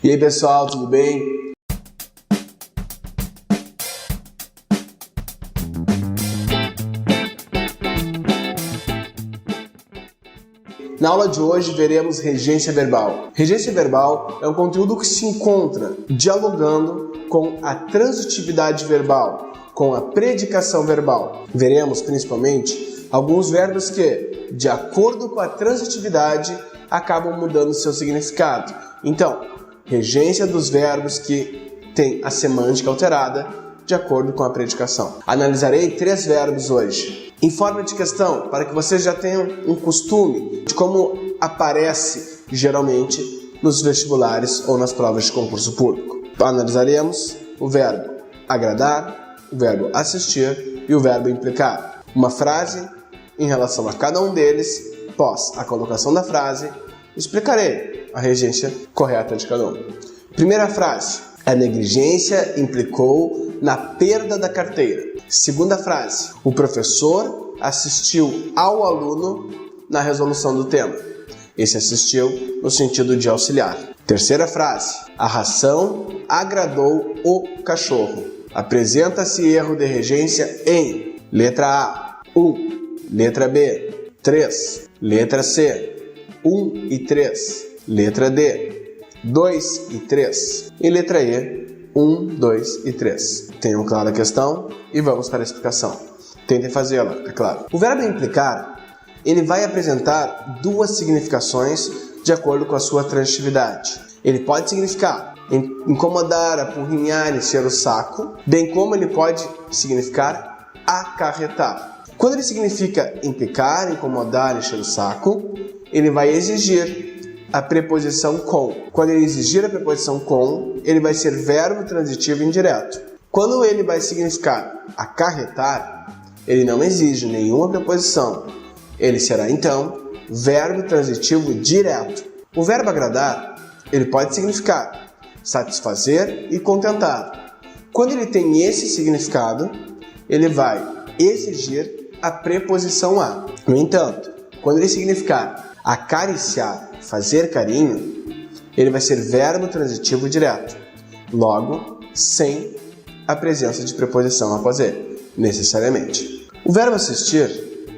E aí pessoal, tudo bem? Na aula de hoje veremos regência verbal. Regência verbal é um conteúdo que se encontra dialogando com a transitividade verbal, com a predicação verbal. Veremos principalmente alguns verbos que, de acordo com a transitividade, acabam mudando seu significado. Então, regência dos verbos que têm a semântica alterada de acordo com a predicação. Analisarei 3 verbos hoje. Em forma de questão, para que vocês já tenham um costume de como aparece geralmente nos vestibulares ou nas provas de concurso público. Analisaremos o verbo agradar, o verbo assistir e o verbo implicar. Uma frase em relação a cada um deles, após a colocação da frase, explicarei a regência correta de cada um. Primeira frase: a negligência implicou na perda da carteira. Segunda frase: o professor assistiu ao aluno na resolução do tema. Esse assistiu no sentido de auxiliar. Terceira frase: a ração agradou o cachorro. Apresenta-se erro de regência em letra A, 1, letra B, 3, letra C, 1 e 3, letra D, 2 e 3 e letra E, 1, 2 e 3. Tenham clara a questão e vamos para a explicação. Tentem fazê-la, é claro. O verbo implicar, ele vai apresentar 2 significações de acordo com a sua transitividade. Ele pode significar incomodar, apurrinhar, encher o saco, bem como ele pode significar acarretar. Quando ele significa implicar, incomodar, encher o saco, ele vai exigir a preposição com. Quando ele exigir a preposição com, ele vai ser verbo transitivo indireto. Quando ele vai significar acarretar, ele não exige nenhuma preposição. Ele será, então, verbo transitivo direto. O verbo agradar, ele pode significar satisfazer e contentar. Quando ele tem esse significado, ele vai exigir a preposição a. No entanto, quando ele significar acariciar, fazer carinho, ele vai ser verbo transitivo direto, logo, sem a presença de preposição após ele, necessariamente. O verbo assistir,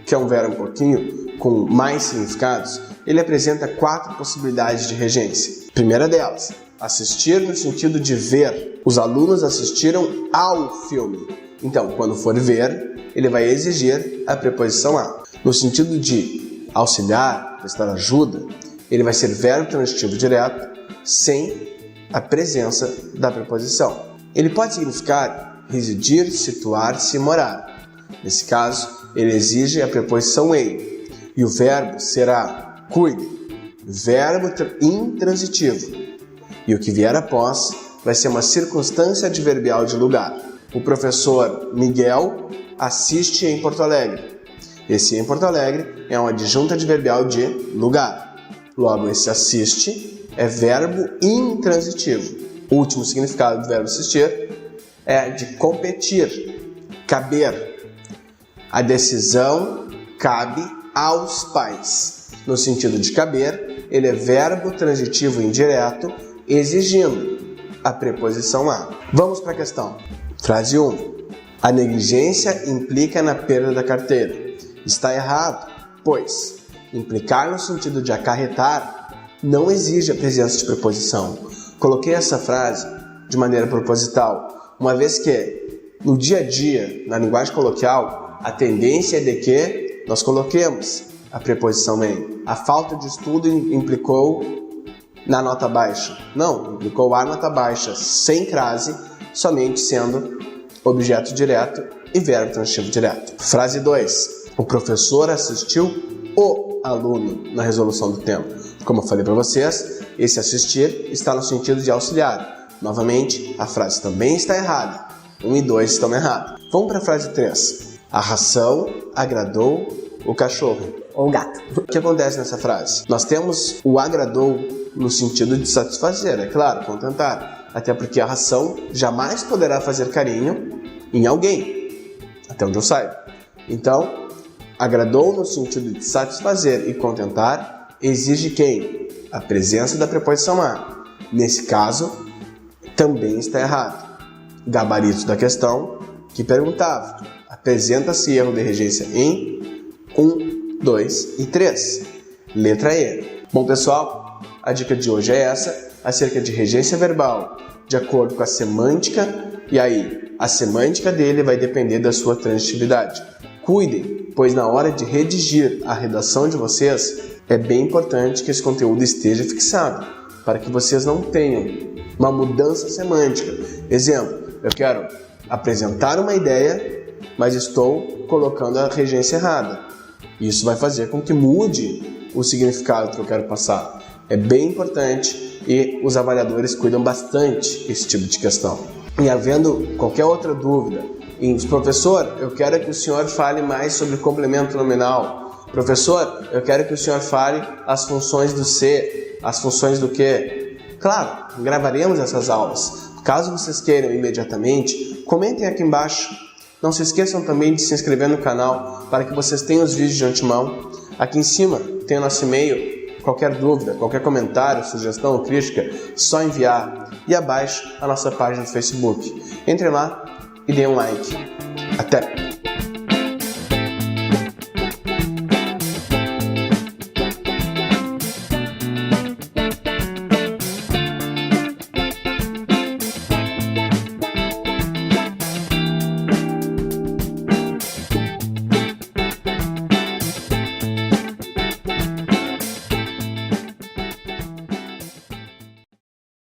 que é um verbo um pouquinho com mais significados, ele apresenta 4 possibilidades de regência. Primeira delas, assistir no sentido de ver. Os alunos assistiram ao filme. Então, quando for ver, ele vai exigir a preposição a. No sentido de auxiliar, prestar ajuda, ele vai ser verbo transitivo direto, sem a presença da preposição. Ele pode significar residir, situar-se e morar. Nesse caso, ele exige a preposição em. E o verbo será cuide, verbo intransitivo. E o que vier após vai ser uma circunstância adverbial de lugar. O professor Miguel assiste em Porto Alegre. Esse em Porto Alegre é um adjunto adverbial de lugar. Logo, esse assiste é verbo intransitivo. O último significado do verbo assistir é de competir, caber. A decisão cabe aos pais. No sentido de caber, ele é verbo transitivo indireto, exigindo a preposição a. Vamos para a questão. Frase 1. A negligência implica na perda da carteira. Está errado, pois implicar no sentido de acarretar não exige a presença de preposição. Coloquei essa frase de maneira proposital, uma vez que no dia a dia, na linguagem coloquial, a tendência é de que nós coloquemos a preposição em. A falta de estudo implicou na nota baixa. Não, implicou a nota baixa, sem crase, somente sendo objeto direto e verbo transitivo direto. Frase 2. O professor assistiu o aluno na resolução do tema. Como eu falei para vocês, esse assistir está no sentido de auxiliar. Novamente, a frase também está errada. 1 e 2 estão errados. Vamos para a frase 3. A ração agradou o cachorro ou o gato. O que acontece nessa frase? Nós temos o agradou no sentido de satisfazer, é claro, contentar. Até porque a ração jamais poderá fazer carinho em alguém, até onde eu saiba. Então, agradou no sentido de satisfazer e contentar exige quem? A presença da preposição a. Nesse caso, também está errado. Gabarito da questão que perguntava: apresenta-se erro de regência em 1, 2 e 3. Letra E. Bom, pessoal, a dica de hoje é essa, acerca de regência verbal, de acordo com a semântica, e aí, a semântica dele vai depender da sua transitividade. Cuidem, pois na hora de redigir a redação de vocês, é bem importante que esse conteúdo esteja fixado, para que vocês não tenham uma mudança semântica. Exemplo, eu quero apresentar uma ideia, mas estou colocando a regência errada. Isso vai fazer com que mude o significado que eu quero passar. É bem importante e os avaliadores cuidam bastante desse tipo de questão. E havendo qualquer outra dúvida, professor, eu quero que o senhor fale mais sobre complemento nominal. Professor, eu quero que o senhor fale as funções do se, as funções do que. Claro, gravaremos essas aulas. Caso vocês queiram imediatamente, comentem aqui embaixo. Não se esqueçam também de se inscrever no canal para que vocês tenham os vídeos de antemão. Aqui em cima tem o nosso e-mail. Qualquer dúvida, qualquer comentário, sugestão ou crítica, só enviar. E abaixo a nossa página do Facebook. Entre lá e dê um like. Até!